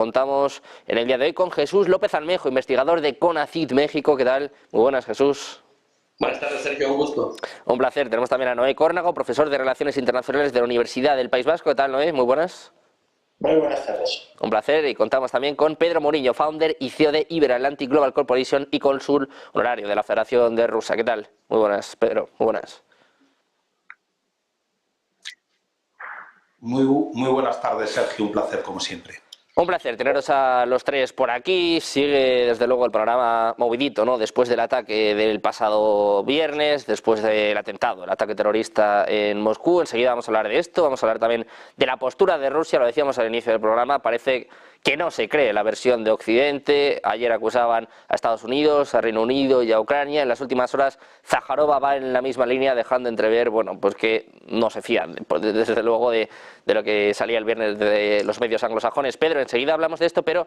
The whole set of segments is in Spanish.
Contamos en el día de hoy con Jesús López Almejo, investigador de CONACYT México. ¿Qué tal? Muy buenas, Jesús. Buenas tardes, Sergio, un gusto. Un placer. Tenemos también a Noé Córnago, profesor de Relaciones Internacionales de la Universidad del País Vasco. ¿Qué tal, Noé? Muy buenas. Muy buenas tardes. Un placer. Y contamos también con Pedro Moriño, founder y CEO de Iberoatlantic Global Corporation y cónsul honorario de la Federación de Rusia. ¿Qué tal? Muy buenas, Pedro. Muy buenas. Muy buenas tardes, Sergio. Un placer, como siempre. Un placer teneros a los tres por aquí. Sigue desde luego el panorama movidito, ¿no? Después del ataque del pasado viernes, después del atentado, el ataque terrorista en Moscú. Enseguida vamos a hablar de esto, vamos a hablar también de la postura de Rusia, lo decíamos al inicio del programa. Parece que no se cree la versión de Occidente. Ayer acusaban a Estados Unidos, a Reino Unido y a Ucrania. En las últimas horas Zaharova va en la misma línea, dejando entrever, bueno, pues que no se fían, desde luego, de lo que salía el viernes de los medios anglosajones. Pedro, enseguida hablamos de esto, pero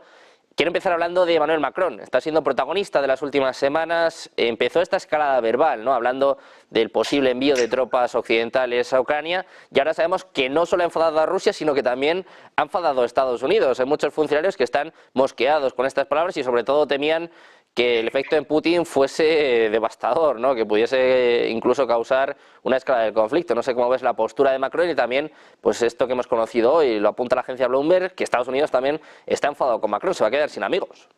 quiero empezar hablando de Emmanuel Macron. Está siendo protagonista de las últimas semanas. Empezó esta escalada verbal, ¿no? Hablando del posible envío de tropas occidentales a Ucrania, y ahora sabemos que no solo ha enfadado a Rusia, sino que también ha enfadado a Estados Unidos. Hay muchos funcionarios que están mosqueados con estas palabras y sobre todo temían que el efecto en Putin fuese devastador, ¿no? Que pudiese incluso causar una escalada del conflicto. No sé cómo ves la postura de Macron y también pues esto que hemos conocido hoy, lo apunta la agencia Bloomberg, que Estados Unidos también está enfadado con Macron, se va a quedar sin amigos.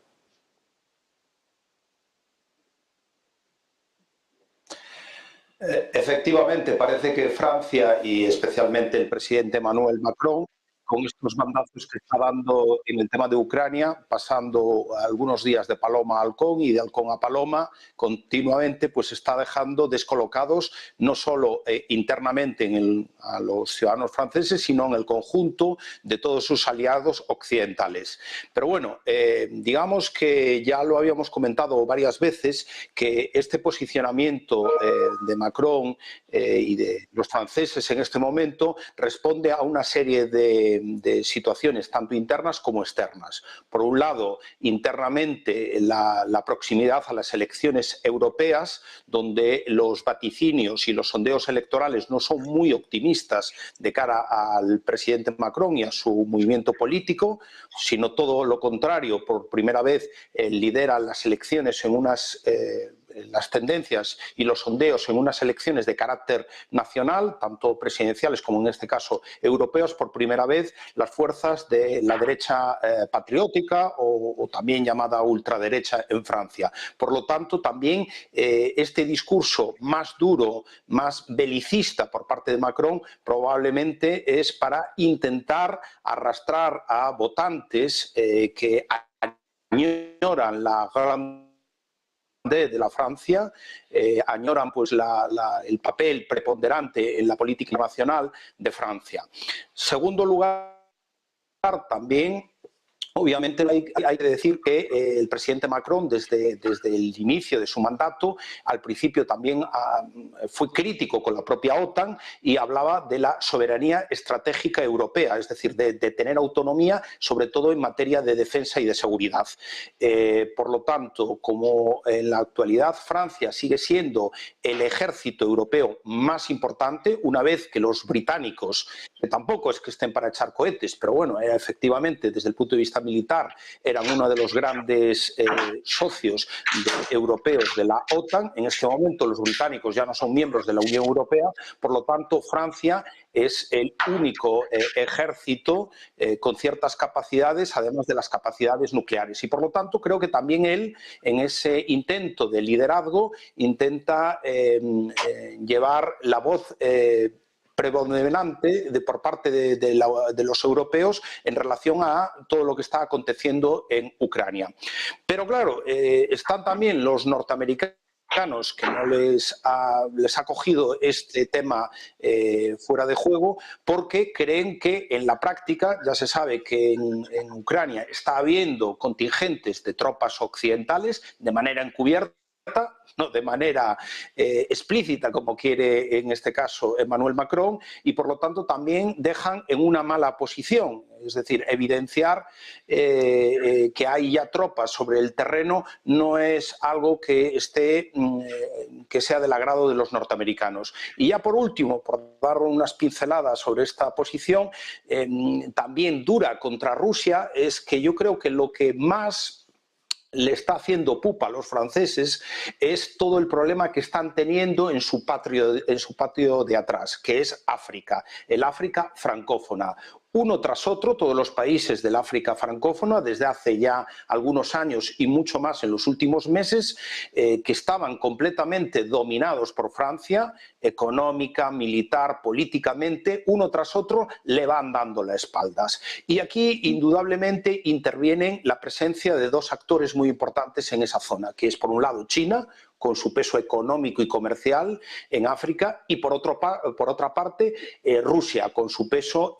Efectivamente, parece que Francia y especialmente el presidente Emmanuel Macron, con estos bandazos que está dando en el tema de Ucrania, pasando algunos días de paloma a halcón y de halcón a paloma, continuamente pues está dejando descolocados no solo internamente a los ciudadanos franceses, sino en el conjunto de todos sus aliados occidentales. Pero bueno, digamos que ya lo habíamos comentado varias veces, que este posicionamiento de Macron y de los franceses en este momento responde a una serie de situaciones tanto internas como externas. Por un lado, internamente la proximidad a las elecciones europeas, donde los vaticinios y los sondeos electorales no son muy optimistas de cara al presidente Macron y a su movimiento político, sino todo lo contrario. Por primera vez lidera las elecciones en las tendencias y los sondeos en unas elecciones de carácter nacional, tanto presidenciales como en este caso europeos. Por primera vez las fuerzas de la derecha patriótica o también llamada ultraderecha en Francia. Por lo tanto, también este discurso más duro, más belicista por parte de Macron probablemente es para intentar arrastrar a votantes que añoran la gran de la Francia, añoran pues el papel preponderante en la política nacional de Francia. Segundo lugar, también obviamente hay que decir que el presidente Macron desde el inicio de su mandato, al principio también fue crítico con la propia OTAN y hablaba de la soberanía estratégica europea, es decir, de tener autonomía, sobre todo en materia de defensa y de seguridad. Por lo tanto, como en la actualidad Francia sigue siendo el ejército europeo más importante, una vez que los británicos, que tampoco es que estén para echar cohetes, pero bueno, efectivamente desde el punto de vista militar eran uno de los grandes socios europeos de la OTAN. En este momento los británicos ya no son miembros de la Unión Europea, por lo tanto Francia es el único ejército con ciertas capacidades, además de las capacidades nucleares. Y por lo tanto creo que también él, en ese intento de liderazgo, intenta llevar la voz predominante por parte de los europeos en relación a todo lo que está aconteciendo en Ucrania. Pero claro, están también los norteamericanos que no les ha cogido este tema fuera de juego, porque creen que en la práctica ya se sabe que en Ucrania está habiendo contingentes de tropas occidentales de manera encubierta, no de manera explícita, como quiere en este caso Emmanuel Macron, y por lo tanto también dejan en una mala posición. Es decir, evidenciar que hay ya tropas sobre el terreno no es algo que sea del agrado de los norteamericanos. Y ya por último, por dar unas pinceladas sobre esta posición, también dura contra Rusia, es que yo creo que lo que más le está haciendo pupa a los franceses es todo el problema que están teniendo en su patio de atrás, que es África, el África francófona. Uno tras otro, todos los países del África francófona, desde hace ya algunos años y mucho más en los últimos meses, que estaban completamente dominados por Francia, económica, militar, políticamente, uno tras otro le van dando las espaldas. Y aquí, indudablemente, intervienen la presencia de dos actores muy importantes en esa zona, que es, por un lado, China, con su peso económico y comercial en África, y por otra parte Rusia, con su peso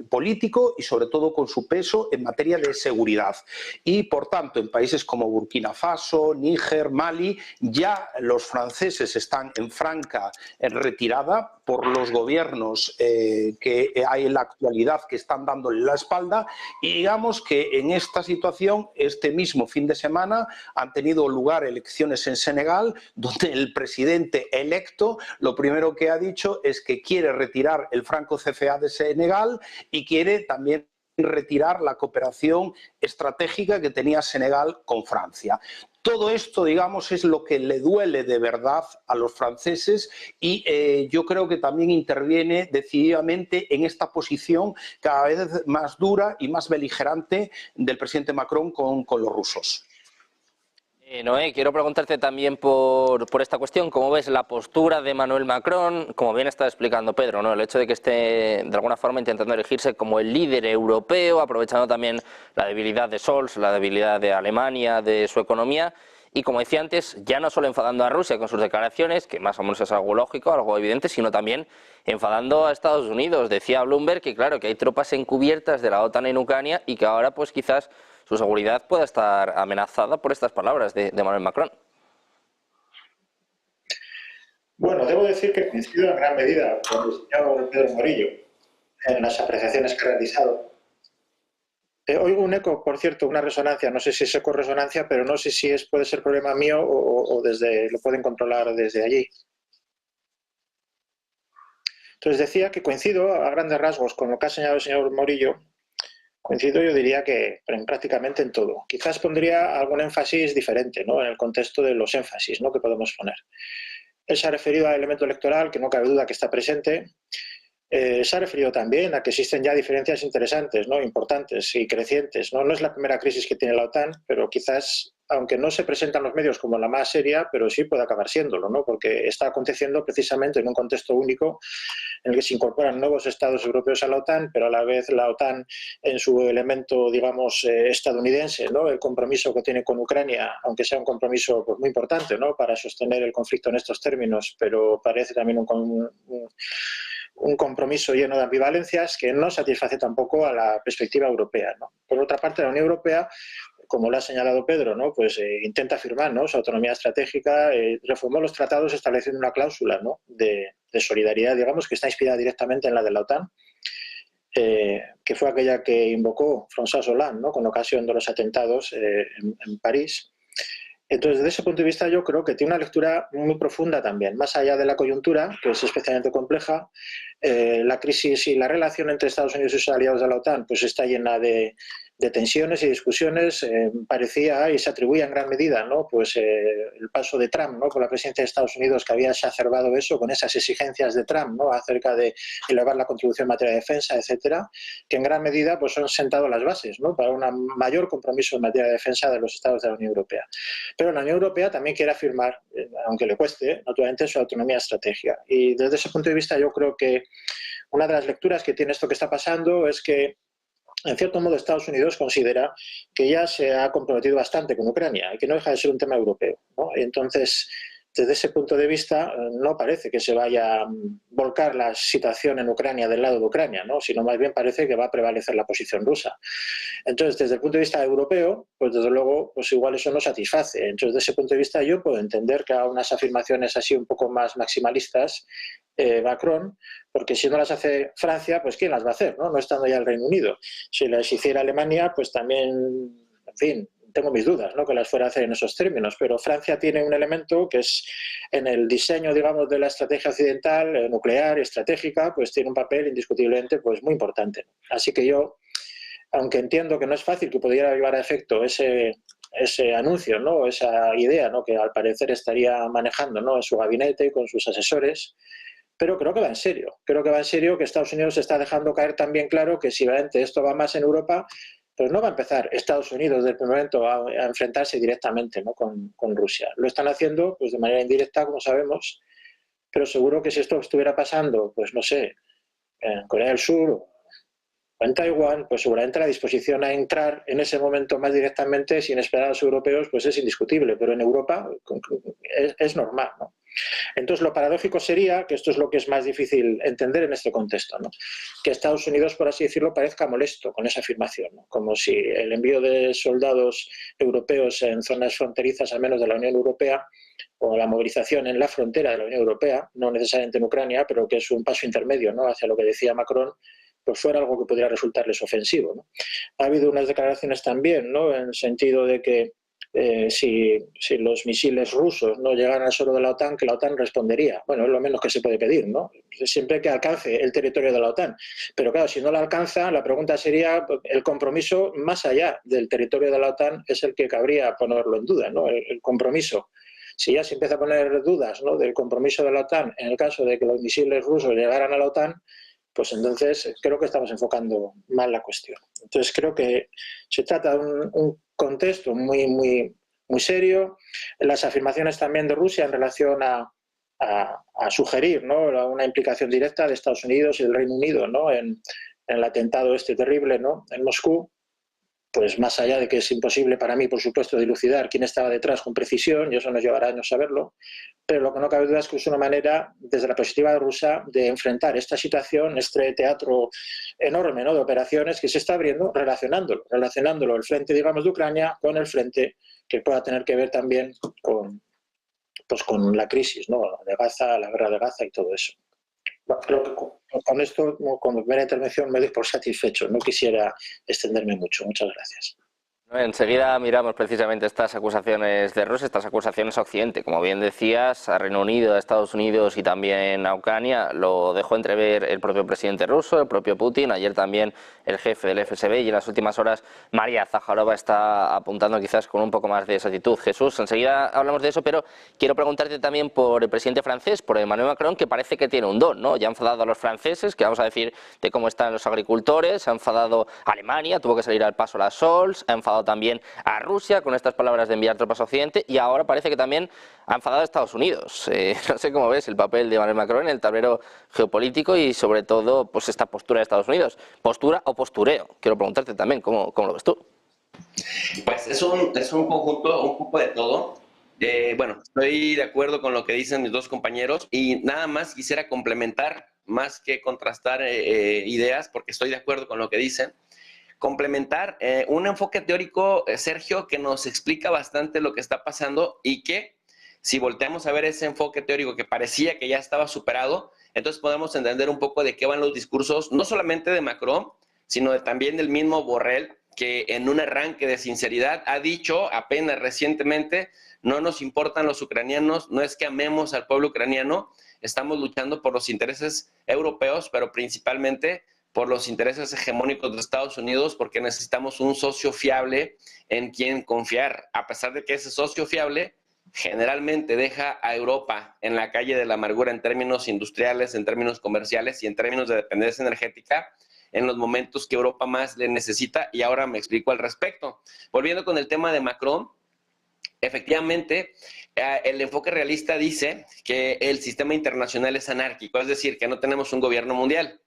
político y sobre todo con su peso en materia de seguridad. Y por tanto, en países como Burkina Faso, Níger, Mali, ya los franceses están en franca retirada por los gobiernos que hay en la actualidad que están dándole la espalda, y digamos que en esta situación, este mismo fin de semana, han tenido lugar elecciones en Senegal, donde el presidente electo lo primero que ha dicho es que quiere retirar el franco CFA de Senegal y quiere también retirar la cooperación estratégica que tenía Senegal con Francia. Todo esto, digamos, es lo que le duele de verdad a los franceses, y yo creo que también interviene decididamente en esta posición cada vez más dura y más beligerante del presidente Macron con los rusos. Noé, quiero preguntarte también por esta cuestión. ¿Cómo ves la postura de Emmanuel Macron? Como bien está explicando Pedro, ¿no? El hecho de que esté de alguna forma intentando erigirse como el líder europeo, aprovechando también la debilidad de Scholz, la debilidad de Alemania, de su economía. Y como decía antes, ya no solo enfadando a Rusia con sus declaraciones, que más o menos es algo lógico, algo evidente, sino también enfadando a Estados Unidos. Decía Bloomberg que claro, que hay tropas encubiertas de la OTAN en Ucrania y que ahora pues quizás su seguridad pueda estar amenazada por estas palabras de Emmanuel Macron. Bueno, debo decir que coincido en gran medida con el señor Pedro Morillo en las apreciaciones que ha realizado. Oigo un eco, por cierto, una resonancia, no sé si es eco-resonancia, pero no sé si puede ser problema mío o lo pueden controlar desde allí. Entonces decía que coincido a grandes rasgos con lo que ha señalado el señor Morillo. Coincido, yo diría que prácticamente en todo. Quizás pondría algún énfasis diferente, ¿no?, en el contexto de los énfasis, ¿no?, que podemos poner. Él se ha referido al elemento electoral, que no cabe duda que está presente. Se ha referido también a que existen ya diferencias interesantes, ¿no?, importantes y crecientes, ¿no? No es la primera crisis que tiene la OTAN, pero quizás, aunque no se presentan los medios como la más seria, pero sí puede acabar siéndolo, ¿no?, porque está aconteciendo precisamente en un contexto único en el que se incorporan nuevos estados europeos a la OTAN, pero a la vez la OTAN en su elemento, digamos, estadounidense, ¿no?, el compromiso que tiene con Ucrania, aunque sea un compromiso pues, muy importante, ¿no?, para sostener el conflicto en estos términos, pero parece también un compromiso lleno de ambivalencias que no satisface tampoco a la perspectiva europea, ¿no? Por otra parte, la Unión Europea, como lo ha señalado Pedro, ¿no?, pues intenta firmar, ¿no?, su autonomía estratégica, reformó los tratados estableciendo una cláusula, ¿no?, de solidaridad, digamos, que está inspirada directamente en la de la OTAN, que fue aquella que invocó François Hollande, ¿no?, con ocasión de los atentados en París. Entonces, desde ese punto de vista, yo creo que tiene una lectura muy profunda también, más allá de la coyuntura, que es especialmente compleja. La crisis y la relación entre Estados Unidos y sus aliados de la OTAN pues está llena de tensiones y discusiones. Parecía y se atribuía en gran medida, ¿no?, pues el paso de Trump, ¿no?, con la presidencia de Estados Unidos, que había exacerbado eso con esas exigencias de Trump, ¿no?, acerca de elevar la contribución en materia de defensa, etcétera, que en gran medida pues han sentado las bases, ¿no?, para un mayor compromiso en materia de defensa de los estados de la Unión Europea. Pero la Unión Europea también quiere afirmar, aunque le cueste, naturalmente, su autonomía estratégica. Y desde ese punto de vista yo creo que una de las lecturas que tiene esto que está pasando es que, en cierto modo, Estados Unidos considera que ya se ha comprometido bastante con Ucrania y que no deja de ser un tema europeo, ¿no? Entonces, desde ese punto de vista no parece que se vaya a volcar la situación en Ucrania del lado de Ucrania, ¿no? Sino más bien parece que va a prevalecer la posición rusa. Entonces, desde el punto de vista europeo, pues desde luego, pues igual eso no satisface. Entonces, desde ese punto de vista yo puedo entender que haga unas afirmaciones así un poco más maximalistas Macron, porque si no las hace Francia, pues ¿quién las va a hacer, no? No estando ya el Reino Unido. Si las hiciera Alemania, pues también, en fin, tengo mis dudas, ¿no?, que las fuera a hacer en esos términos, pero Francia tiene un elemento que es en el diseño, digamos, de la estrategia occidental, nuclear y estratégica, pues tiene un papel indiscutiblemente pues muy importante. Así que yo, aunque entiendo que no es fácil que pudiera llevar a efecto ese anuncio, ¿no?, esa idea, ¿no?, que al parecer estaría manejando, ¿no?, en su gabinete con sus asesores, pero creo que va en serio. Creo que va en serio, que Estados Unidos está dejando caer también claro que si realmente esto va más en Europa, pues no va a empezar Estados Unidos desde el primer momento a enfrentarse directamente, ¿no?, con Rusia. Lo están haciendo pues de manera indirecta, como sabemos, pero seguro que si esto estuviera pasando, pues no sé, en Corea del Sur o en Taiwán, pues seguramente la disposición a entrar en ese momento más directamente sin esperar a los europeos pues es indiscutible, pero en Europa es normal, ¿no? Entonces, lo paradójico sería, que esto es lo que es más difícil entender en este contexto, ¿no?, que Estados Unidos, por así decirlo, parezca molesto con esa afirmación, ¿no?, como si el envío de soldados europeos en zonas fronterizas, al menos de la Unión Europea, o la movilización en la frontera de la Unión Europea, no necesariamente en Ucrania, pero que es un paso intermedio, ¿no?, hacia lo que decía Macron, pues fuera algo que pudiera resultarles ofensivo, ¿no? Ha habido unas declaraciones también, ¿no?, en el sentido de que si los misiles rusos no llegaran al suelo de la OTAN, que la OTAN respondería. Bueno, es lo menos que se puede pedir, ¿no?, siempre que alcance el territorio de la OTAN. Pero claro, si no la alcanza, la pregunta sería, el compromiso más allá del territorio de la OTAN es el que cabría ponerlo en duda, ¿no?, el compromiso. Si ya se empieza a poner dudas, ¿no?, del compromiso de la OTAN en el caso de que los misiles rusos llegaran a la OTAN, pues entonces creo que estamos enfocando mal la cuestión. Entonces creo que se trata de un contexto muy, muy, muy serio. Las afirmaciones también de Rusia en relación a sugerir, ¿no?, una implicación directa de Estados Unidos y del Reino Unido, ¿no?, en el atentado este terrible, ¿no?, en Moscú, pues más allá de que es imposible para mí, por supuesto, dilucidar quién estaba detrás con precisión, y eso nos llevará años saberlo, pero lo que no cabe duda es que es una manera, desde la perspectiva rusa, de enfrentar esta situación, este teatro enorme, ¿no?, de operaciones que se está abriendo, relacionándolo el frente, digamos, de Ucrania con el frente que pueda tener que ver también con la crisis, ¿no?, de Gaza, la guerra de Gaza y todo eso. Bueno, creo que con esto, con mi primera intervención, me doy por satisfecho. No quisiera extenderme mucho. Muchas gracias. Enseguida miramos precisamente estas acusaciones de Rusia, estas acusaciones a Occidente. Como bien decías, a Reino Unido, a Estados Unidos y también a Ucrania, lo dejó entrever el propio presidente ruso, el propio Putin, ayer también el jefe del FSB, y en las últimas horas María Zaharova está apuntando quizás con un poco más de exactitud. Jesús, enseguida hablamos de eso, pero quiero preguntarte también por el presidente francés, por Emmanuel Macron, que parece que tiene un don, ¿no? Ya ha enfadado a los franceses, que vamos a decir de cómo están los agricultores, ha enfadado a Alemania, tuvo que salir al paso la Scholz, ha enfadado también a Rusia con estas palabras de enviar tropas a Occidente, y ahora parece que también ha enfadado a Estados Unidos. No sé cómo ves el papel de Emmanuel Macron en el tablero geopolítico y sobre todo pues esta postura de Estados Unidos. ¿Postura o postureo? Quiero preguntarte también, ¿cómo lo ves tú? Pues es un conjunto, un poco de todo. Bueno, estoy de acuerdo con lo que dicen mis dos compañeros y nada más quisiera complementar, más que contrastar ideas, porque estoy de acuerdo con lo que dicen. Complementar un enfoque teórico, Sergio, que nos explica bastante lo que está pasando y que si volteamos a ver ese enfoque teórico que parecía que ya estaba superado, entonces podemos entender un poco de qué van los discursos, no solamente de Macron, sino también del mismo Borrell, que en un arranque de sinceridad ha dicho apenas recientemente, no nos importan los ucranianos, no es que amemos al pueblo ucraniano, estamos luchando por los intereses europeos, pero principalmente por los intereses hegemónicos de Estados Unidos, porque necesitamos un socio fiable en quien confiar, a pesar de que ese socio fiable generalmente deja a Europa en la calle de la amargura en términos industriales, en términos comerciales y en términos de dependencia energética, en los momentos que Europa más le necesita, y ahora me explico al respecto. Volviendo con el tema de Macron, efectivamente, el enfoque realista dice que el sistema internacional es anárquico, es decir, que no tenemos un gobierno mundial.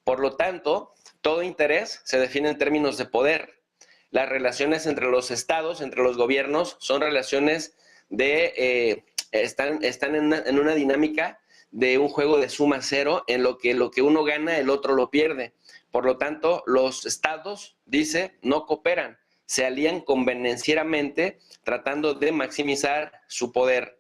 Por lo tanto, todo interés se define en términos de poder. Las relaciones entre los estados, entre los gobiernos, son relaciones de están en una dinámica de un juego de suma cero, en lo que uno gana, el otro lo pierde. Por lo tanto, los estados, dice, no cooperan, se alían convenencieramente tratando de maximizar su poder.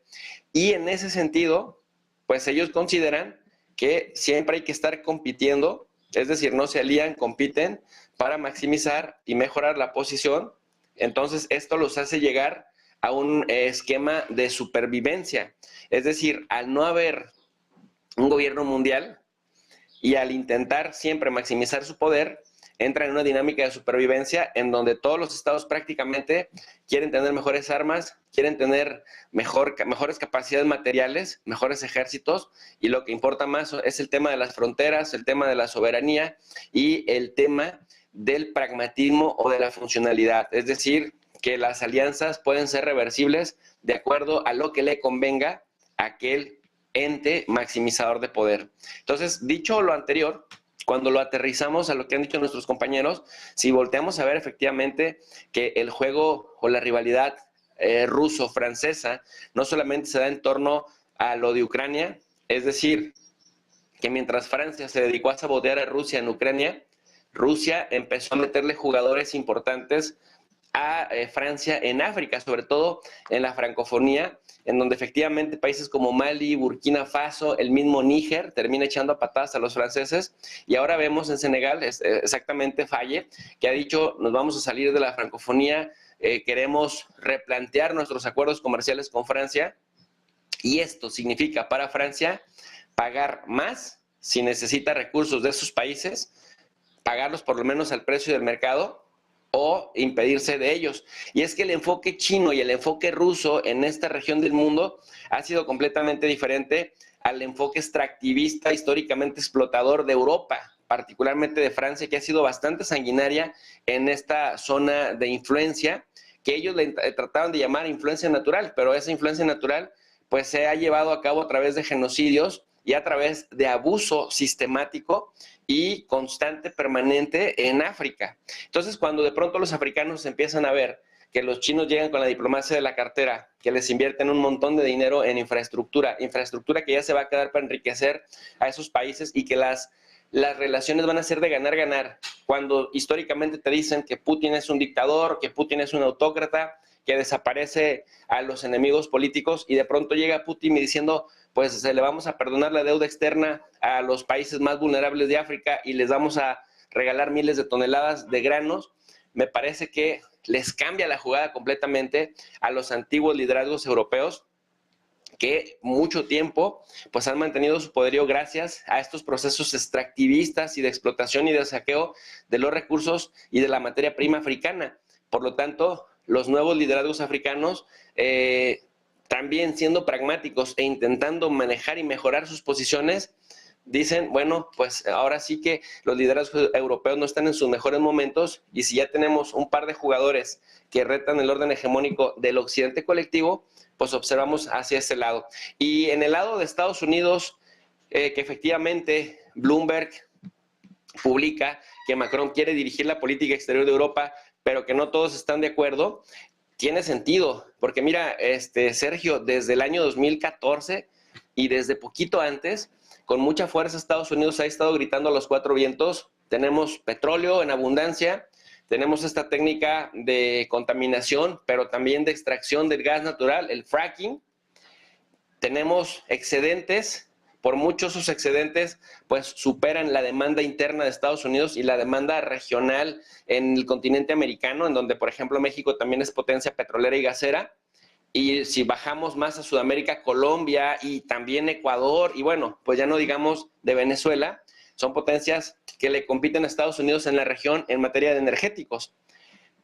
Y en ese sentido, pues ellos consideran que siempre hay que estar compitiendo, es decir, no se alían, compiten para maximizar y mejorar la posición. Entonces, esto los hace llegar a un esquema de supervivencia. Es decir, al no haber un gobierno mundial y al intentar siempre maximizar su poder, entra en una dinámica de supervivencia en donde todos los estados prácticamente quieren tener mejores armas, quieren tener mejores capacidades materiales, mejores ejércitos, y lo que importa más es el tema de las fronteras, el tema de la soberanía y el tema del pragmatismo o de la funcionalidad. Es decir, que las alianzas pueden ser reversibles de acuerdo a lo que le convenga a aquel ente maximizador de poder. Entonces, dicho lo anterior, cuando lo aterrizamos a lo que han dicho nuestros compañeros, si volteamos a ver efectivamente que el juego o la rivalidad ruso-francesa no solamente se da en torno a lo de Ucrania, es decir, que mientras Francia se dedicó a sabotear a Rusia en Ucrania, Rusia empezó a meterle jugadores importantes a Francia en África, sobre todo en la francofonía, en donde efectivamente países como Mali, Burkina Faso, el mismo Níger, termina echando a patadas a los franceses. Y ahora vemos en Senegal, exactamente Faye, que ha dicho, nos vamos a salir de la francofonía, queremos replantear nuestros acuerdos comerciales con Francia, y esto significa para Francia pagar más si necesita recursos de esos países, pagarlos por lo menos al precio del mercado, o impedirse de ellos. Y es que el enfoque chino y el enfoque ruso en esta región del mundo ha sido completamente diferente al enfoque extractivista, históricamente explotador de Europa, particularmente de Francia, que ha sido bastante sanguinaria en esta zona de influencia, que ellos le trataban de llamar influencia natural, pero esa influencia natural pues se ha llevado a cabo a través de genocidios y a través de abuso sistemático y constante, permanente en África. Entonces, cuando de pronto los africanos empiezan a ver que los chinos llegan con la diplomacia de la cartera, que les invierten un montón de dinero en infraestructura que ya se va a quedar para enriquecer a esos países, y que las relaciones van a ser de ganar-ganar, cuando históricamente te dicen que Putin es un dictador, que Putin es un autócrata, que desaparece a los enemigos políticos, y de pronto llega Putin diciendo, pues se le vamos a perdonar la deuda externa a los países más vulnerables de África y les vamos a regalar miles de toneladas de granos. Me parece que les cambia la jugada completamente a los antiguos liderazgos europeos, que mucho tiempo pues han mantenido su poderío gracias a estos procesos extractivistas y de explotación y de saqueo de los recursos y de la materia prima africana. Por lo tanto, los nuevos liderazgos africanos, también siendo pragmáticos e intentando manejar y mejorar sus posiciones, dicen, bueno, pues ahora sí que los liderazgos europeos no están en sus mejores momentos, y si ya tenemos un par de jugadores que retan el orden hegemónico del occidente colectivo, pues observamos hacia ese lado. Y en el lado de Estados Unidos, que efectivamente Bloomberg publica que Macron quiere dirigir la política exterior de Europa, pero que no todos están de acuerdo, tiene sentido, porque mira, Sergio, desde el año 2014 y desde poquito antes, con mucha fuerza Estados Unidos ha estado gritando a los cuatro vientos, tenemos petróleo en abundancia, tenemos esta técnica de contaminación, pero también de extracción del gas natural, el fracking, tenemos excedentes. Por muchos sus excedentes pues superan la demanda interna de Estados Unidos y la demanda regional en el continente americano, en donde, por ejemplo, México también es potencia petrolera y gasera. Y si bajamos más a Sudamérica, Colombia y también Ecuador, y bueno, pues ya no digamos de Venezuela, son potencias que le compiten a Estados Unidos en la región en materia de energéticos.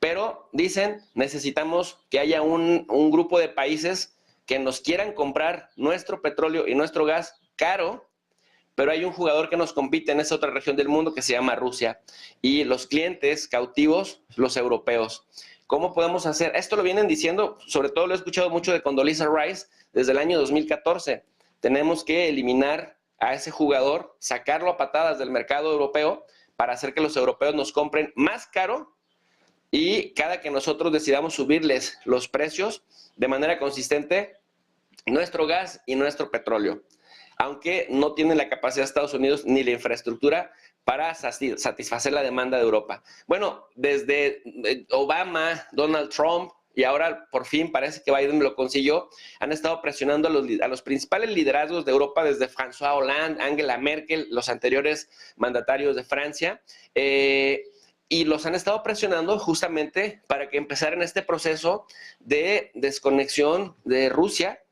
Pero dicen, necesitamos que haya un grupo de países que nos quieran comprar nuestro petróleo y nuestro gas caro, pero hay un jugador que nos compite en esa otra región del mundo que se llama Rusia, y los clientes cautivos, los europeos. ¿Cómo podemos hacer? Esto lo vienen diciendo, sobre todo lo he escuchado mucho de Condoleezza Rice desde el año 2014. Tenemos que eliminar a ese jugador, sacarlo a patadas del mercado europeo para hacer que los europeos nos compren más caro, y cada que nosotros decidamos subirles los precios de manera consistente, nuestro gas y nuestro petróleo, aunque no tiene la capacidad de Estados Unidos ni la infraestructura para satisfacer la demanda de Europa. Bueno, desde Obama, Donald Trump, y ahora por fin parece que Biden lo consiguió, han estado presionando a los principales liderazgos de Europa, desde François Hollande, Angela Merkel, los anteriores mandatarios de Francia, y los han estado presionando justamente para que empezaran este proceso de desconexión de Rusia,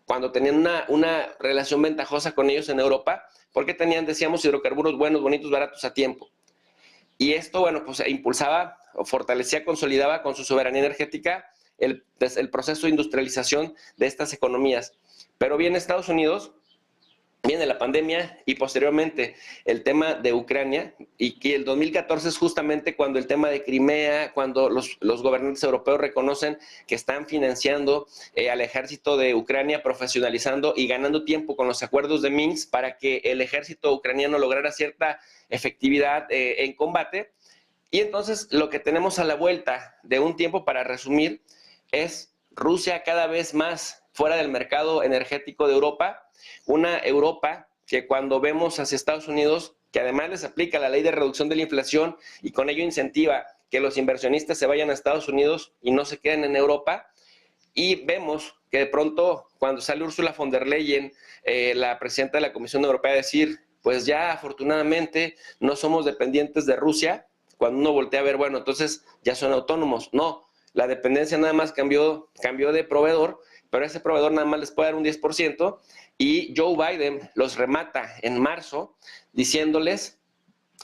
cuando tenían una relación ventajosa con ellos en Europa, porque tenían, decíamos, hidrocarburos buenos, bonitos, baratos a tiempo. Y esto, bueno, pues impulsaba, o fortalecía, consolidaba con su soberanía energética el proceso de industrialización de estas economías. Pero viene Estados Unidos, viene la pandemia y posteriormente el tema de Ucrania, y que el 2014 es justamente cuando el tema de Crimea, cuando los gobernantes europeos reconocen que están financiando al ejército de Ucrania, profesionalizando y ganando tiempo con los acuerdos de Minsk para que el ejército ucraniano lograra cierta efectividad en combate. Y entonces lo que tenemos a la vuelta de un tiempo, para resumir, es Rusia cada vez más fuera del mercado energético de Europa, una Europa que cuando vemos hacia Estados Unidos, que además les aplica la ley de reducción de la inflación y con ello incentiva que los inversionistas se vayan a Estados Unidos y no se queden en Europa, y vemos que de pronto cuando sale Ursula von der Leyen, la presidenta de la Comisión Europea, a decir, pues ya afortunadamente no somos dependientes de Rusia, cuando uno voltea a ver, bueno, entonces ya son autónomos. No, la dependencia nada más cambió de proveedor, pero ese proveedor nada más les puede dar un 10%, y Joe Biden los remata en marzo, diciéndoles,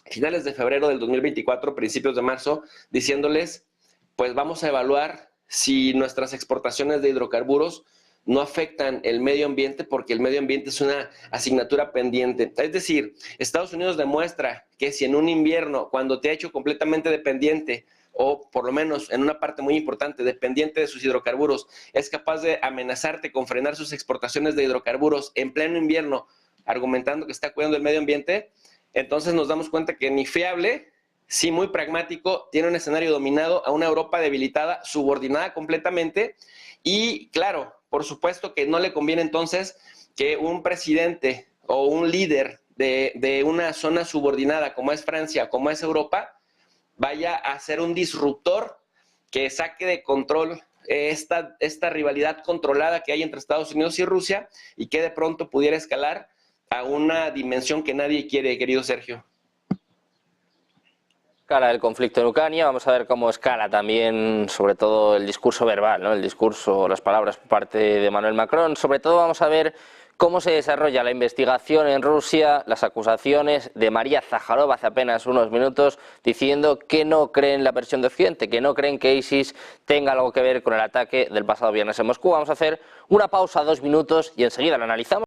finales de febrero del 2024, principios de marzo, diciéndoles, pues vamos a evaluar si nuestras exportaciones de hidrocarburos no afectan el medio ambiente, porque el medio ambiente es una asignatura pendiente. Es decir, Estados Unidos demuestra que si en un invierno, cuando te ha hecho completamente dependiente, o por lo menos en una parte muy importante, dependiente de sus hidrocarburos, es capaz de amenazarte con frenar sus exportaciones de hidrocarburos en pleno invierno, argumentando que está cuidando el medio ambiente, entonces nos damos cuenta que ni fiable, sí muy pragmático, tiene un escenario dominado a una Europa debilitada, subordinada completamente, y claro, por supuesto que no le conviene entonces que un presidente o un líder de una zona subordinada como es Francia, como es Europa, vaya a ser un disruptor que saque de control esta rivalidad controlada que hay entre Estados Unidos y Rusia, y que de pronto pudiera escalar a una dimensión que nadie quiere, querido Sergio. Escala el conflicto en Ucrania, vamos a ver cómo escala también, sobre todo, el discurso verbal, ¿no? El discurso, las palabras por parte de Emmanuel Macron. Sobre todo vamos a ver cómo se desarrolla la investigación en Rusia, las acusaciones de María Zaharova hace apenas unos minutos, diciendo que no creen la versión de Occidente, que no creen que ISIS tenga algo que ver con el ataque del pasado viernes en Moscú. Vamos a hacer una pausa, 2 minutos, y enseguida la analizamos.